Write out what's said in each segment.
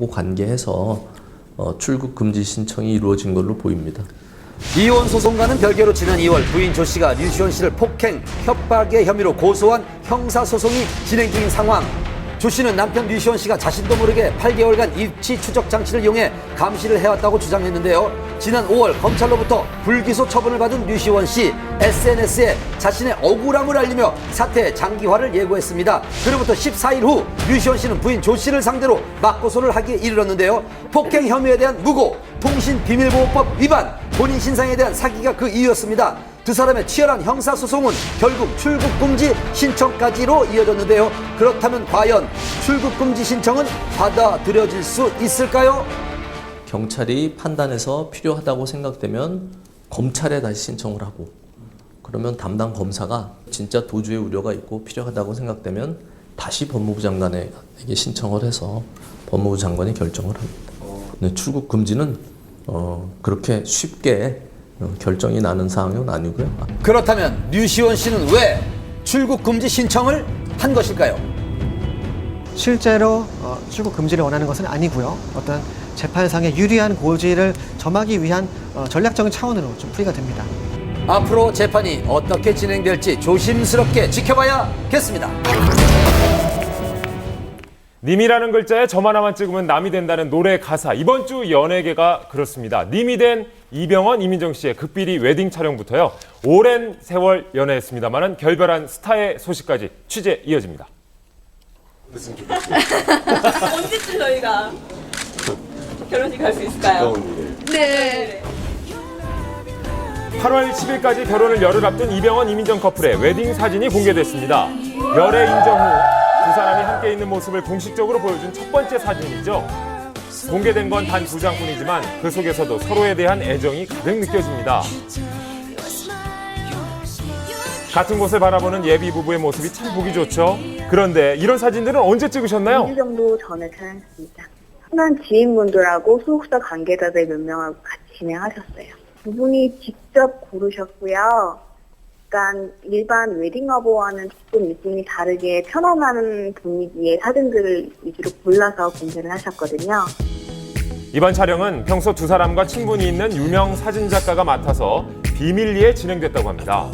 관계해서 출국 금지 신청이 이루어진 걸로 보입니다. 이혼 소송과는 별개로 지난 2월 부인 조 씨가 류시원 씨를 폭행, 협박의 혐의로 고소한 형사 소송이 진행 중인 상황. 조 씨는 남편 류시원 씨가 자신도 모르게 8개월간 입치 추적 장치를 이용해 감시를 해왔다고 주장했는데요. 지난 5월 검찰로부터 불기소 처분을 받은 류시원 씨, SNS에 자신의 억울함을 알리며 사태의 장기화를 예고했습니다. 그로부터 14일 후 류시원 씨는 부인 조 씨를 상대로 맞고소를 하기에 이르렀는데요. 폭행 혐의에 대한 무고, 통신비밀보호법 위반, 본인 신상에 대한 사기가 그 이유였습니다. 두 사람의 치열한 형사소송은 결국 출국금지 신청까지로 이어졌는데요. 그렇다면 과연 출국금지 신청은 받아들여질 수 있을까요? 경찰이 판단해서 필요하다고 생각되면 검찰에 다시 신청을 하고, 그러면 담당 검사가 진짜 도주의 우려가 있고 필요하다고 생각되면 다시 법무부 장관에게 신청을 해서 법무부 장관이 결정을 합니다. 근데 출국금지는 그렇게 쉽게 결정이 나는 사항은 아니고요. 그렇다면 류시원 씨는 왜 출국금지 신청을 한 것일까요? 실제로 출국 금지를 원하는 것은 아니고요. 어떤 재판상의 유리한 고지를 점하기 위한 전략적인 차원으로 좀 풀이가 됩니다. 앞으로 재판이 어떻게 진행될지 조심스럽게 지켜봐야겠습니다. 님이라는 글자에 점 하나만 찍으면 남이 된다는 노래 가사. 이번 주 연예계가 그렇습니다. 님이 된 이병헌, 이민정 씨의 극비리 웨딩 촬영부터요. 오랜 세월 연애했습니다만은 결별한 스타의 소식까지 취재 이어집니다. 언제쯤 저희가 결혼식 할 수 있을까요? 네. 8월 10일까지 결혼을 열흘 앞둔 이병헌, 이민정 커플의 웨딩 사진이 공개됐습니다. 열애 인정 후 두 사람이 함께 있는 모습을 공식적으로 보여준 첫 번째 사진이죠. 공개된 건 단 2장뿐이지만 그 속에서도 서로에 대한 애정이 가득 느껴집니다. 같은 곳을 바라보는 예비 부부의 모습이 참 보기 좋죠. 그런데 이런 사진들은 언제 찍으셨나요? 2주 정도 전에 촬영했습니다. 흔한 지인분들하고 소속사 관계자들 몇 명하고 같이 진행하셨어요. 두 분이 직접 고르셨고요. 약간 일반 웨딩화보와는 조금 느낌이 다르게 편안한 분위기의 사진들을 위주로 골라서 공개를 하셨거든요. 이번 촬영은 평소 두 사람과 친분이 있는 유명 사진작가가 맡아서 비밀리에 진행됐다고 합니다.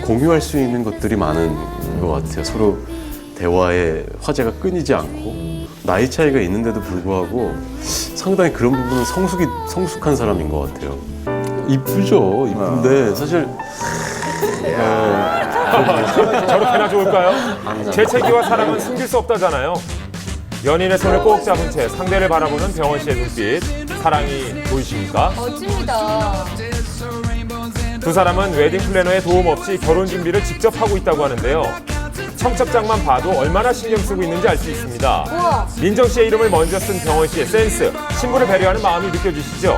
공유할 수 있는 것들이 많은 것 같아요. 서로 대화에 화제가 끊이지 않고 나이 차이가 있는데도 불구하고 상당히 그런 부분은 성숙한 사람인 것 같아요. 이쁘죠. 이쁜데 사실 저렇게나 좋을까요? 재채기와 사랑은 숨길 수 없다잖아요. 연인의 손을 꼭 잡은 채 상대를 바라보는 병헌 씨의 눈빛, 사랑이 보이십니까? 멋집니다. 두 사람은 웨딩 플래너의 도움 없이 결혼 준비를 직접 하고 있다고 하는데요. 청첩장만 봐도 얼마나 신경 쓰고 있는지 알 수 있습니다. 우와. 민정 씨의 이름을 먼저 쓴 병헌 씨의 센스, 신부를 배려하는 마음이 느껴지시죠?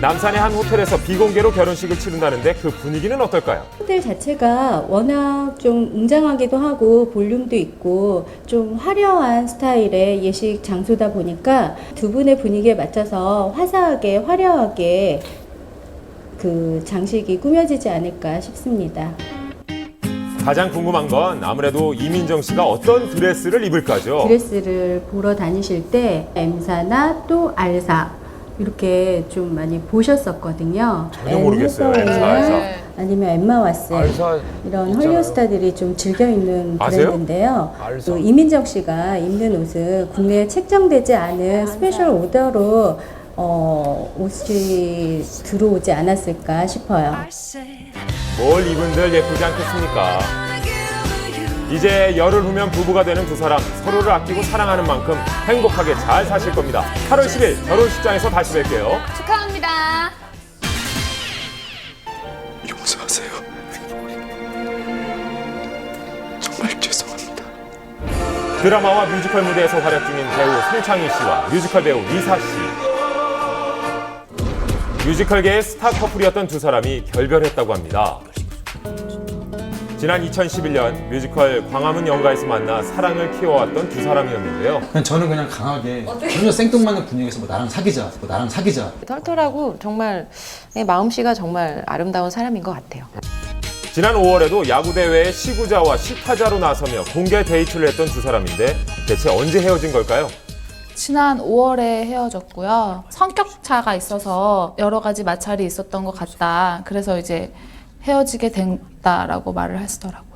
남산의 한 호텔에서 비공개로 결혼식을 치른다는데 그 분위기는 어떨까요? 호텔 자체가 워낙 좀 웅장하기도 하고 볼륨도 있고 좀 화려한 스타일의 예식 장소다 보니까 두 분의 분위기에 맞춰서 화사하게 화려하게 그 장식이 꾸며지지 않을까 싶습니다. 가장 궁금한 건 아무래도 이민정 씨가 어떤 드레스를 입을까죠? 드레스를 보러 다니실 때 M사나 또 R사 이렇게 좀 많이 보셨었거든요. 전혀 모르겠어요. M사, R사. 아니면 엠마 왓슨 R사 이런 헐리우드 스타들이 좀 즐겨 입는 아세요? 브랜드인데요. 또 이민정 씨가 입는 옷은 국내에 책정되지 않은 스페셜 오더로 옷이 들어오지 않았을까 싶어요. 뭘 입은들 예쁘지 않겠습니까? 이제 열흘 후면 부부가 되는 두 사람, 서로를 아끼고 사랑하는 만큼 행복하게 잘 사실 겁니다. 8월 10일 결혼식장에서 다시 뵐게요. 축하합니다. 용서하세요. 정말 죄송합니다. 드라마와 뮤지컬 무대에서 활약 중인 배우 송창희 씨와 뮤지컬 배우 리사 씨. 뮤지컬계의 스타 커플이었던 두 사람이 결별했다고 합니다. 지난 2011년 뮤지컬 광화문 연가에서 만나 사랑을 키워왔던 두 사람이었는데요. 저는 그냥 강하게 전혀 생뚱맞는 분위기에서 뭐 나랑 사귀자. 털털하고 정말 마음씨가 정말 아름다운 사람인 것 같아요. 지난 5월에도 야구대회에 시구자와 시타자로 나서며 공개 데이트를 했던 두 사람인데 대체 언제 헤어진 걸까요? 지난 5월에 헤어졌고요. 성격 차가 있어서 여러 가지 마찰이 있었던 것 같다. 그래서 이제 헤어지게 됐다라고 말을 하시더라고요.